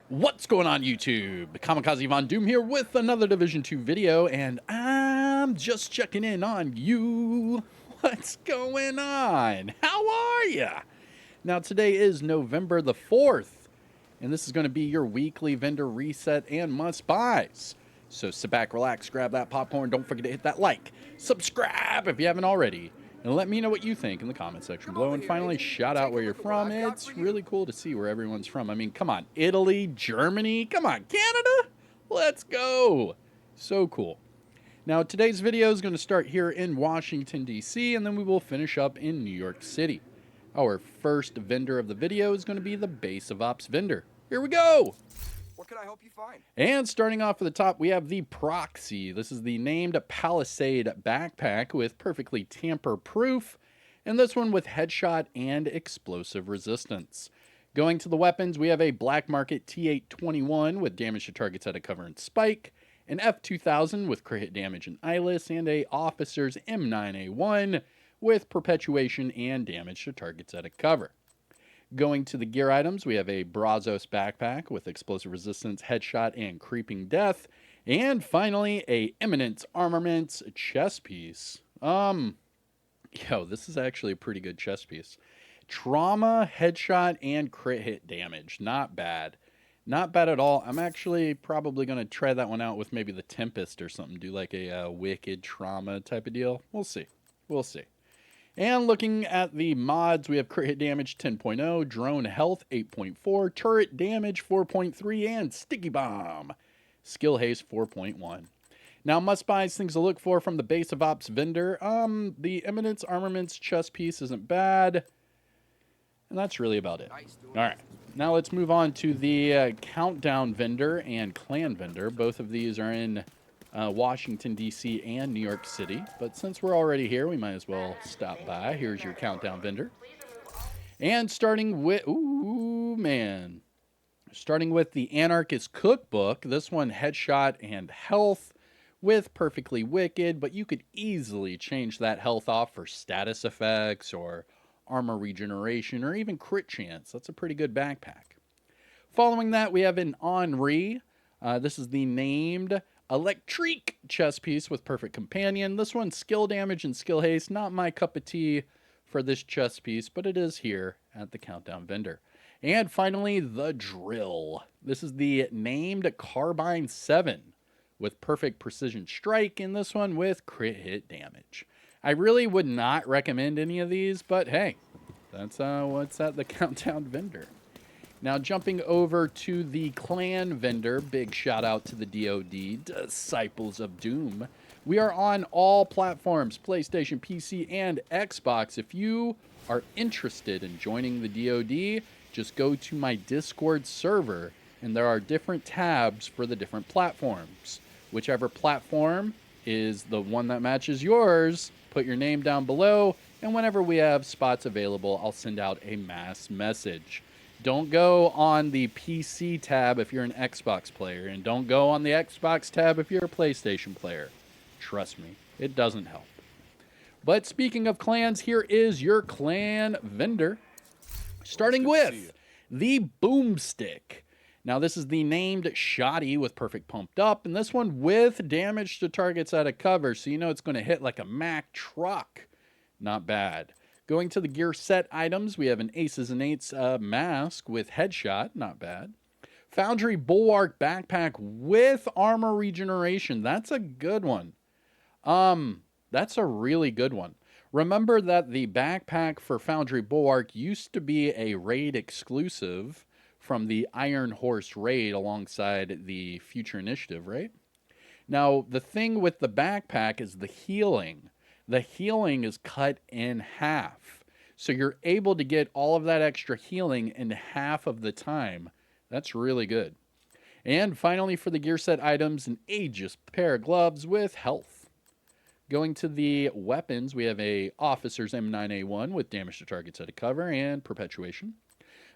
What's going on, YouTube? Kamikazevondoom here with another Division 2 video, and I'm just checking in on you. What's going on? How are ya? Now, today is November the 4th, and this is going to be your weekly vendor reset and must-buys. So sit back, relax, grab that popcorn, don't forget to hit that like, subscribe if you haven't already, and let me know what you think in the comment section below. And finally, shout out where you're from. It's really cool to see where everyone's from. I mean, come on, Italy, Germany, come on, Canada, let's go. So cool. Now, today's video is going to start here in Washington, D.C., and then we will finish up in New York City. Our first vendor of the video is going to be the Base of Ops vendor. Here we go. What can I help you find? And starting off at the top, we have the Proxy. This is the named Palisade backpack with perfectly tamper-proof, and this one with headshot and explosive resistance. Going to the weapons, we have a Black Market T821 with damage to targets at a cover and spike, an F2000 with crit hit damage and eyeless, and a Officer's M9A1 with perpetuation and damage to targets at a cover. Going to the gear items, we have a Brazos backpack with explosive resistance, headshot, and creeping death. And finally, a Eminence Armaments chest piece. This is actually a pretty good chest piece. Trauma, headshot, and crit hit damage. Not bad. Not bad at all. I'm actually probably going to try that one out with maybe the Tempest or something. Do like a wicked trauma type of deal. We'll see. We'll see. And looking at the mods, we have crit hit damage 10.0, drone health 8.4, turret damage 4.3, and sticky bomb skill haste 4.1. Now, must buys, things to look for from the Base of Ops vendor. The Eminence Armaments chest piece isn't bad, and that's really about it. All right, now let's move on to the Countdown vendor and Clan vendor. Both of these are in Washington, D.C. and New York City. But since we're already here, we might as well stop by. Here's your Countdown vendor. And starting with, starting with the Anarchist Cookbook. This one, headshot and health with perfectly wicked, but you could easily change that health off for status effects or armor regeneration or even crit chance. That's a pretty good backpack. Following that, we have an Henri. This is the named Electrique chest piece with perfect companion. This one's skill damage and skill haste. Not my cup of tea for this chest piece, but it is here at the Countdown vendor. And finally, the Drill. This is the named Carbine 7 with perfect precision strike, and this one with crit hit damage. I really would not recommend any of these, but hey, that's what's at the Countdown vendor. Now, jumping over to the Clan vendor, big shout out to the DoD, Disciples of Doom. We are on all platforms, PlayStation, PC, and Xbox. If you are interested in joining the DoD, just go to my Discord server, and there are different tabs for the different platforms. Whichever platform is the one that matches yours, put your name down below, and whenever we have spots available, I'll send out a mass message. Don't go on the PC tab if you're an Xbox player, and don't go on the Xbox tab if you're a PlayStation player. Trust me, it doesn't help. But speaking of clans, here is your clan vendor. Starting with the Boomstick. Now, this is the named Shoddy with perfect pumped up, and this one with damage to targets out of cover, so you know it's going to hit like a Mack truck. Not bad. Going to the gear set items, we have an Aces and Eights mask with headshot. Not bad. Foundry Bulwark backpack with armor regeneration. That's a good one. That's a really good one. Remember that the backpack for Foundry Bulwark used to be a raid exclusive from the Iron Horse raid alongside the Future Initiative, right? Now, the thing with the backpack is the healing. The healing is cut in half. So you're able to get all of that extra healing in half of the time. That's really good. And finally, for the gear set items, an Aegis pair of gloves with health. Going to the weapons, we have a Officer's M9A1 with damage to targets at a cover and perpetuation.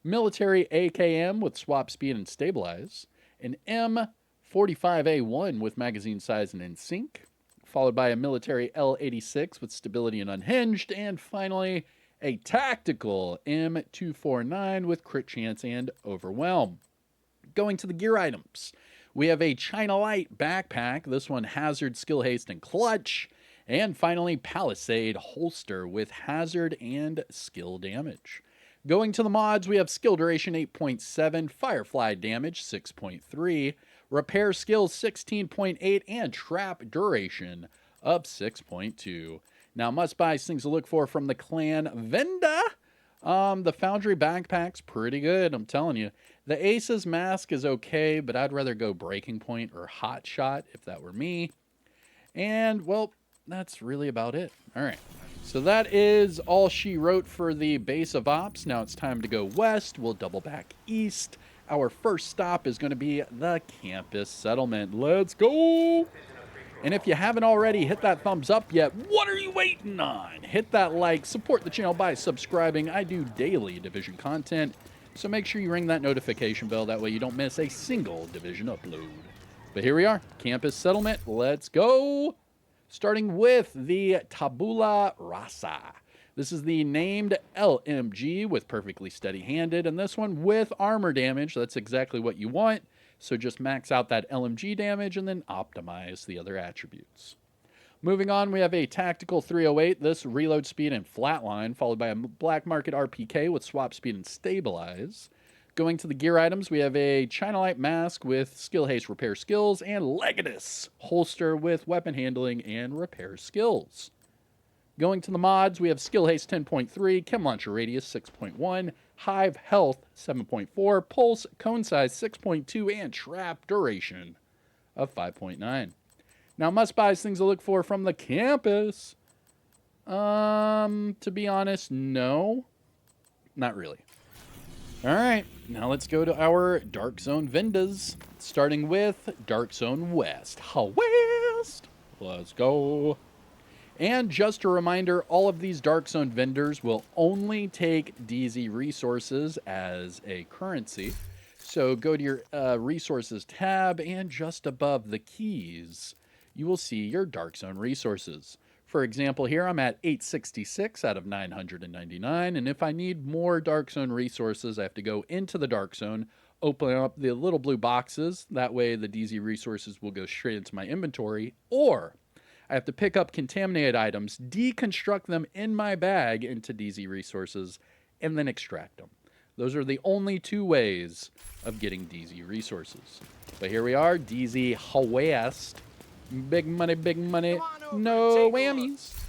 Military AKM with swap speed and stabilize. An M45A1 with magazine size and in sync. Followed by a military L86 with stability and unhinged, and finally a tactical M249 with crit chance and overwhelm. Going to the gear items, we have a China Light backpack. This one, hazard, skill haste, and clutch. And finally, Palisade holster with hazard and skill damage. Going to the mods, we have skill duration 8.7, firefly damage 6.3, repair skill 16.8, and trap duration of 6.2. Now, must buys, things to look for from the clan Venda. The Foundry backpack's pretty good, I'm telling you. The Ace's mask is okay, but I'd rather go Breaking Point or Hot Shot if that were me. And, well, that's really about it. All right. So that is all she wrote for the base of ops. Now it's time to go west. We'll double back east. Our first stop is going to be the campus settlement. Let's go! And if you haven't already hit that thumbs up yet, what are you waiting on? Hit that like, support the channel by subscribing. I do daily Division content, so make sure you ring that notification bell. That way you don't miss a single Division upload. But here we are, campus settlement. Let's go! Starting with the Tabula Rasa. This is the named LMG with perfectly steady-handed, and this one with armor damage. That's exactly what you want. So just max out that LMG damage and then optimize the other attributes. Moving on, we have a Tactical 308. This reload speed and flatline, followed by a Black Market RPK with swap speed and stabilize. Going to the gear items, we have a China Light mask with skill haste repair skills and Legatus holster with weapon handling and repair skills. Going to the mods, we have skill haste 10.3, chem launcher radius 6.1, hive health 7.4, pulse cone size 6.2, and trap duration of 5.9. Now, must buys, things to look for from the campus. To be honest, no, not really. All right, now let's go to our Dark Zone vendors, starting with Dark Zone West. West! Let's go. And just a reminder, all of these Dark Zone vendors will only take DZ resources as a currency. So go to your resources tab, and just above the keys, you will see your Dark Zone resources. For example, here I'm at 866 out of 999, and if I need more Dark Zone resources, I have to go into the Dark Zone, open up the little blue boxes. That way the DZ resources will go straight into my inventory, or I have to pick up contaminated items, deconstruct them in my bag into DZ resources, and then extract them. Those are the only two ways of getting DZ resources. But here we are, DZ West. Big money, no whammies.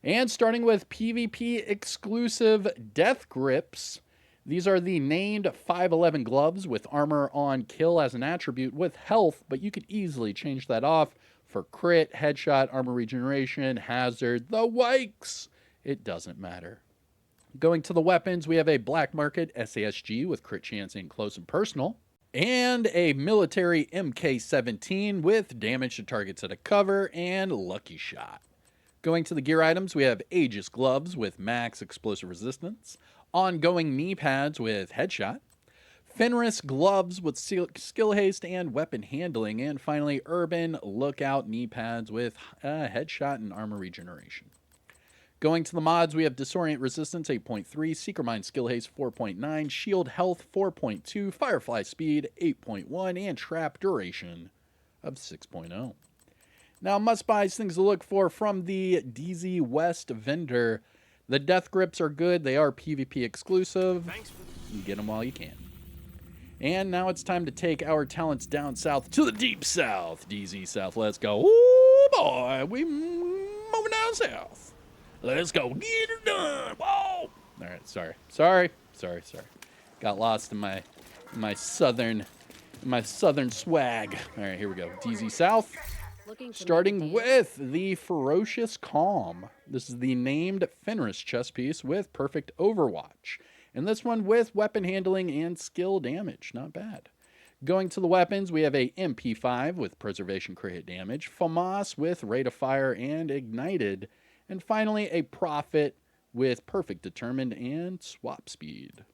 And starting with PvP exclusive death grips. These are the named 511 gloves with armor on kill as an attribute with health, but you could easily change that off for crit, headshot, armor regeneration, hazard, the wikes. It doesn't matter. Going to the weapons, we have a Black Market SASG with crit chance in close and personal, and a military MK17 with damage to targets at a cover and lucky shot. Going to the gear items, we have Aegis gloves with max explosive resistance, ongoing knee pads with headshot, Fenris gloves with skill haste and weapon handling, and finally Urban Lookout knee pads with headshot and armor regeneration. Going to the mods, we have Disorient Resistance 8.3, Seeker Mind Skill Haste 4.9, Shield Health 4.2, Firefly Speed 8.1, and Trap Duration of 6.0. Now, must buys, things to look for from the DZ West vendor. The death grips are good. They are PvP exclusive. You get them while you can. And now it's time to take our talents down south to the deep south. DZ South, let's go. Ooh, boy, we moving down south. Let's go get her done. Whoa! All right, sorry. Got lost in my southern swag. All right, here we go. DZ South. Starting with the Ferocious Calm. This is the named Fenris chess piece with perfect Overwatch. And this one with weapon handling and skill damage. Not bad. Going to the weapons, we have a MP5 with preservation crit hit damage, FAMAS with rate of fire and ignited, and finally a Prophet with perfect determined and swap speed.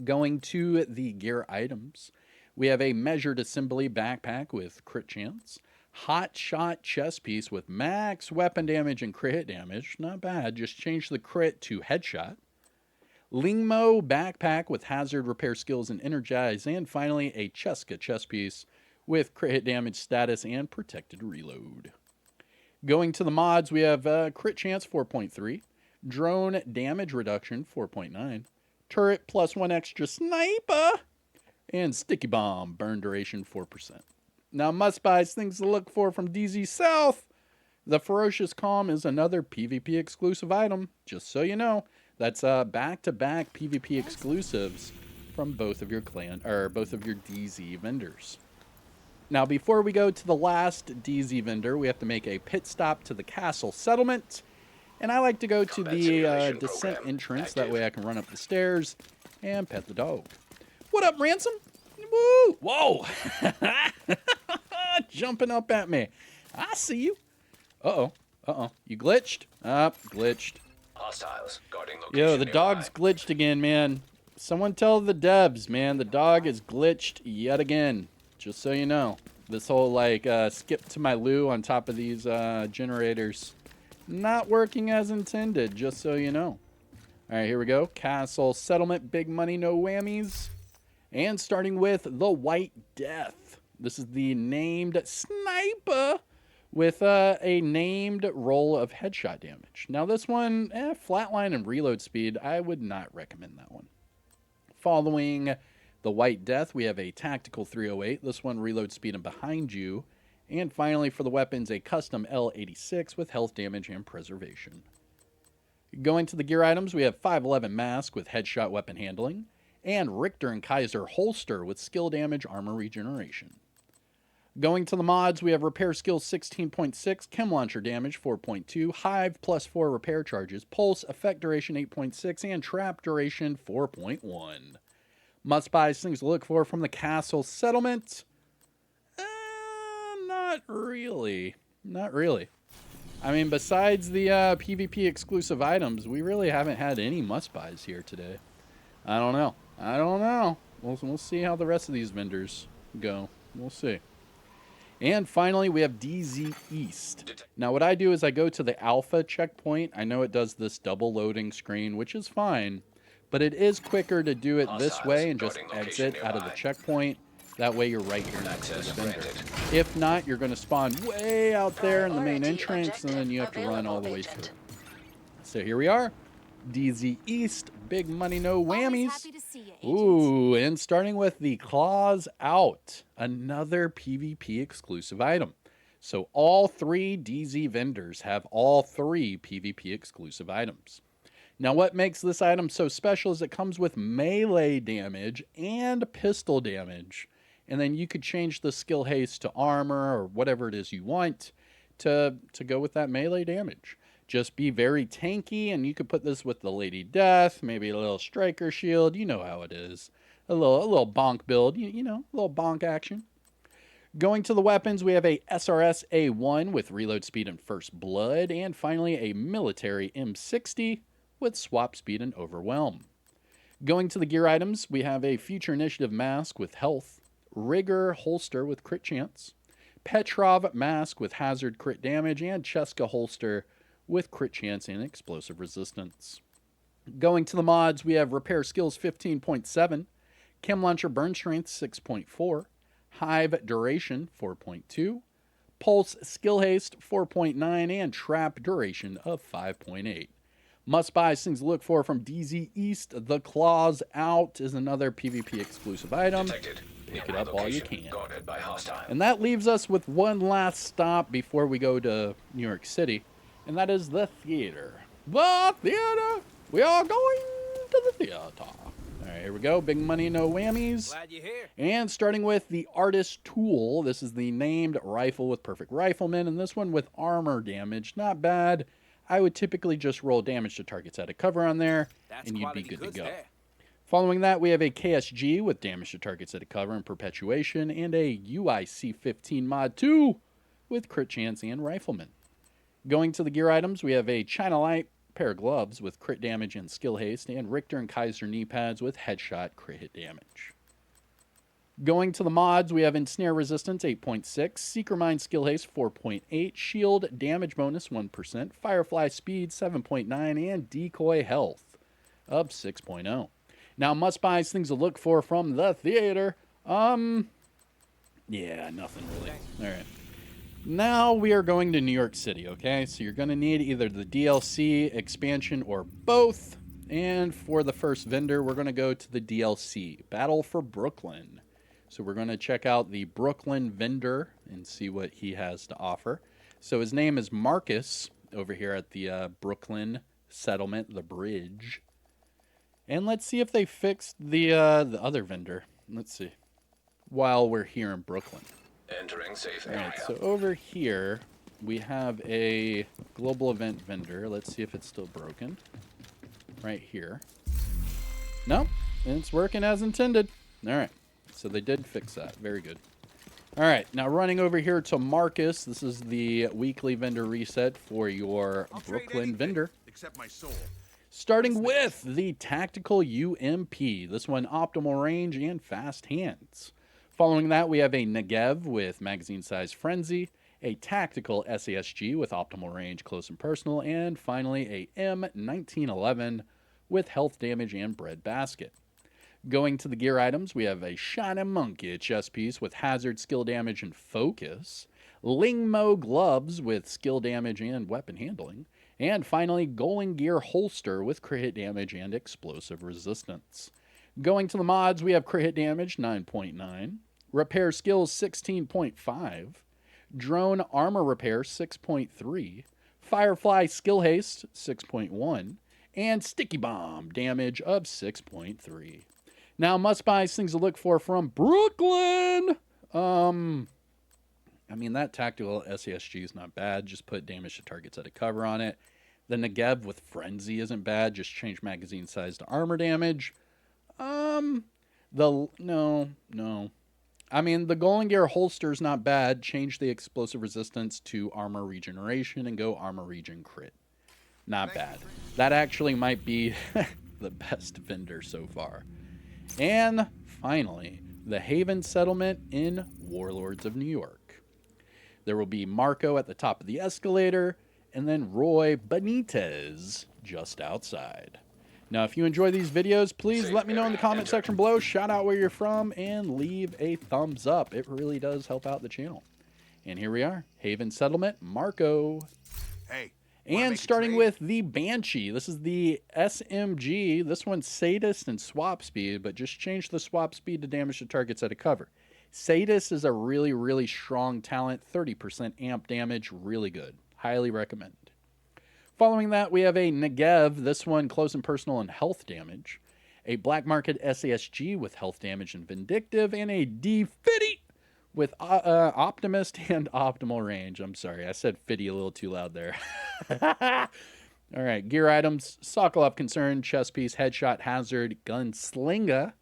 Going to the gear items, we have a measured assembly backpack with crit chance, hot shot chest piece with max weapon damage and crit hit damage. Not bad, just change the crit to headshot. Lingmo backpack with hazard repair skills and energize. And finally, a Cheska chest piece with crit hit damage status and protected reload. Going to the mods, we have crit chance 4.3, drone damage reduction 4.9, turret plus 1 extra sniper, and sticky bomb burn duration 4%. Now, must buys things to look for from DZ South. The Ferocious Calm is another PvP exclusive item, just so you know. That's back-to-back PvP exclusives from both of your both of your DZ vendors. Now, before we go to the last DZ vendor, we have to make a pit stop to the castle settlement. And I like to go to the descent entrance. That way I can run up the stairs and pet the dog. What up, Ransom? Woo! Whoa! Jumping up at me. I see you. Uh-oh. Uh-oh. You glitched? Glitched. Hostiles guarding location Yo, the nearby. dog's glitched again, man. Someone tell the devs, man. The dog is glitched yet again. Just so you know. This whole, skip to my loo on top of these generators. Not working as intended, just so you know. All right, here we go. Castle settlement, big money, no whammies. And starting with the White Death. This is the named sniper with a named roll of headshot damage. Now this one, flatline and reload speed, I would not recommend that one. Following the White Death, we have a tactical 308. This one, reload speed and behind you. And finally, for the weapons, a custom L86 with health damage and preservation. Going to the gear items, we have 511 mask with headshot weapon handling, and Richter and Kaiser holster with skill damage armor regeneration. Going to the mods, we have repair skills 16.6, chem launcher damage 4.2, hive plus 4 repair charges, pulse effect duration 8.6, and trap duration 4.1. Must buys things to look for from the castle settlement. Not really. Not really. I mean, besides the PvP exclusive items, we really haven't had any must buys here today. I don't know. I don't know. We'll see how the rest of these vendors go. We'll see. And finally, we have DZ East. Now, what I do is I go to the Alpha checkpoint. I know it does this double loading screen, which is fine. But it is quicker to do it this way and just exit out of the checkpoint. That way you're right here next to the vendor. If not, you're going to spawn way out there in the main entrance, and then you have to run all the way through. So here we are. DZ East, big money, no whammies. Ooh, and starting with the Claws Out, another PvP exclusive item. So all three DZ vendors have all three PvP exclusive items. Now, what makes this item so special is it comes with melee damage and pistol damage. And then you could change the skill haste to armor or whatever it is you want to go with that melee damage. Just be very tanky, and you could put this with the Lady Death, maybe a little striker shield. You know how it is. A little bonk build, you know, a little bonk action. Going to the weapons, we have a SRS A1 with reload speed and first blood, and finally a military M60 with swap speed and overwhelm. Going to the gear items, we have a future initiative mask with health, rigor holster with crit chance, Petrov mask with hazard crit damage, and Cheska holster with crit chance and explosive resistance. Going to the mods, we have repair skills 15.7, chem launcher burn strength 6.4, hive duration 4.2, pulse skill haste 4.9, and trap duration of 5.8. Must buy things to look for from DZ East. The Claws Out is another PvP exclusive item. Detected. Pick it up while you can. Guarded by hostile. And that leaves us with one last stop before we go to New York City, and that is the theater. The theater! We are going to the theater. All right, here we go. Big money, no whammies. Glad you're here. And starting with the Artist Tool. This is the named rifle with perfect rifleman, and this one with armor damage. Not bad. I would typically just roll damage to targets out of cover on there, and you'd be good to go. Following that, we have a KSG with damage to targets out of cover and perpetuation, and a UIC-15 Mod 2 with crit chance and rifleman. Going to the gear items, we have a China Light pair of gloves with crit damage and skill haste, and Richter and Kaiser knee pads with headshot crit hit damage. Going to the mods, we have Ensnare Resistance 8.6, Seeker Mind Skill Haste 4.8, Shield Damage Bonus 1%, Firefly Speed 7.9, and Decoy Health of 6.0. Now, must-buys, things to look for from the theater. Yeah, nothing really. All right. Now we are going to New York City, okay? So you're going to need either the DLC, expansion, or both. And for the first vendor, we're going to go to the DLC, Battle for Brooklyn. So we're going to check out the Brooklyn vendor and see what he has to offer. So his name is Marcus over here at the Brooklyn settlement, the bridge. And let's see if they fixed the other vendor. Let's see. While we're here in Brooklyn. Entering safe All area. right, so over here we have a global event vendor. Let's see if it's still broken. Right here. Nope, it's working as intended. All right, so they did fix that. Very good. All right, now running over here to Marcus. This is the weekly vendor reset for your Brooklyn vendor. Except my soul. Starting with the Tactical UMP. This one, optimal range and fast hands. Following that, we have a Negev with magazine size Frenzy, a Tactical SASG with optimal range, close and personal, and finally a M1911 with health damage and bread basket. Going to the gear items, we have a Shiny Monkey chest piece with hazard, skill damage, and focus, Lingmo gloves with skill damage and weapon handling, and finally Golden Gear holster with crit hit damage and explosive resistance. Going to the mods, we have crit hit damage 9.9, repair skills 16.5, drone armor repair 6.3, firefly skill haste 6.1, and sticky bomb damage of 6.3. Now, must-buys, things to look for from Brooklyn. I mean, that tactical SASG is not bad. Just put damage to targets at a cover on it. The Negev with Frenzy isn't bad. Just change magazine size to armor damage. No. I mean, the Golden Gear holster is not bad. Change the explosive resistance to armor regeneration and go armor regen crit. Not bad. That actually might be the best vendor so far. And finally, the Haven settlement in Warlords of New York. There will be Marco at the top of the escalator, and then Roy Benitez just outside. Now, if you enjoy these videos, please let me know in the comment section below. Shout out where you're from and leave a thumbs up. It really does help out the channel. And here we are, Haven Settlement, Marco. Hey. And starting with the Banshee. This is the SMG. This one's Sadist and Swap Speed, but just change the Swap Speed to damage to targets at a cover. Sadist is a really, really strong talent. 30% amp damage. Really good. Highly recommend. Following that, we have a Negev. This one, close and personal and health damage. A Black Market SASG with health damage and vindictive. And a D50 with Optimist and optimal range. I'm sorry, I said Fitty a little too loud there. All right, gear items. Sokolov Concern, chest piece, headshot, hazard, gunslinger.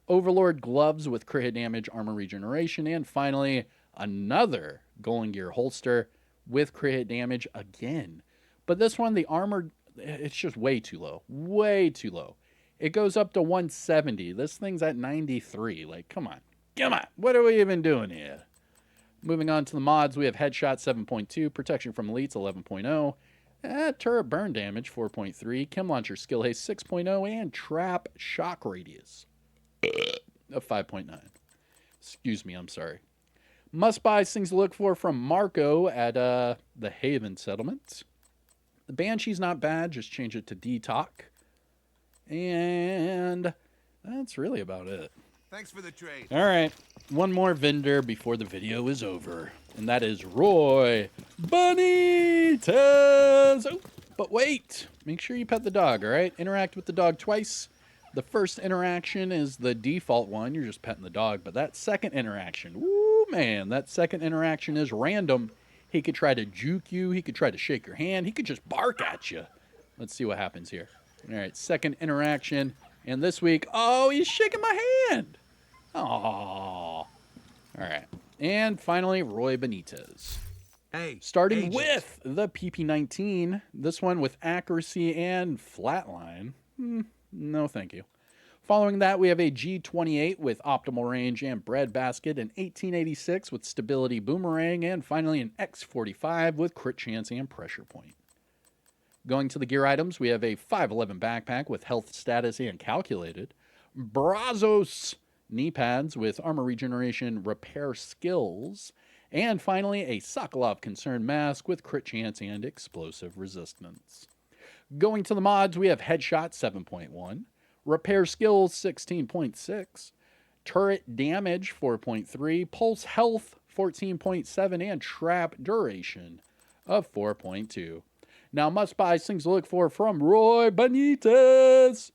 Overlord gloves with crit hit damage, armor regeneration. And finally, another Golden Gear holster with crit hit damage again. But this one, the armor, it's just way too low. Way too low. It goes up to 170. This thing's at 93. Like, come on. Come on. What are we even doing here? Moving on to the mods, we have Headshot 7.2, Protection from Elites 11.0, Turret Burn Damage 4.3, Chem Launcher Skill Haste 6.0, and Trap Shock Radius of 5.9. Excuse me, I'm sorry. Must-buys, things to look for from Marco at the Haven Settlement. The Banshee's not bad, just change it to D-Talk. And that's really about it. Thanks for the trade. All right, one more vendor before the video is over, and that is Roy Benitez. Oh, but wait, make sure you pet the dog, all right? Interact with the dog twice. The first interaction is the default one. You're just petting the dog, but that second interaction, woo, man, that second interaction is random. He could try to juke you. He could try to shake your hand. He could just bark at you. Let's see what happens here. All right, second interaction. And this week, oh, he's shaking my hand. Oh. All right. And finally, Roy Benitez. Hey. Starting with the PP19. This one with accuracy and flatline. No, thank you. Following that, we have a G28 with optimal range and breadbasket, an 1886 with stability boomerang, and finally an X45 with crit chance and pressure point. Going to the gear items, we have a 511 backpack with health status and calculated, Brazos knee pads with armor regeneration, repair skills, and finally a Sokolov concerned mask with crit chance and explosive resistance. Going to the mods, we have headshot 7.1, repair skills 16.6, turret damage 4.3, pulse health 14.7, and trap duration of 4.2. Now, must buy things to look for from Roy Benitez.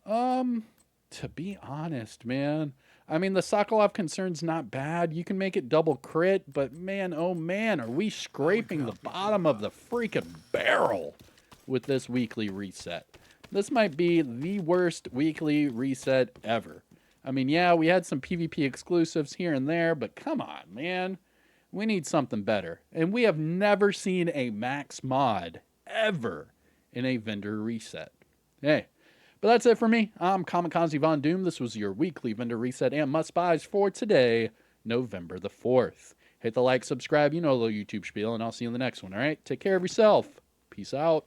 To be honest, man, I mean, the Sokolov concern's not bad. You can make it double crit, but man, oh man, are we scraping the bottom of the freaking barrel with this weekly reset. This might be the worst weekly reset ever. I mean, yeah, we had some PvP exclusives here and there, but come on, man. We need something better. And we have never seen a max mod ever in a vendor reset. Hey, but that's it for me. I'm Kamikazevondoom. This was your weekly vendor reset and must-buys for today, November the 4th. Hit the like, subscribe, you know the YouTube spiel, and I'll see you in the next one, all right? Take care of yourself. Peace out.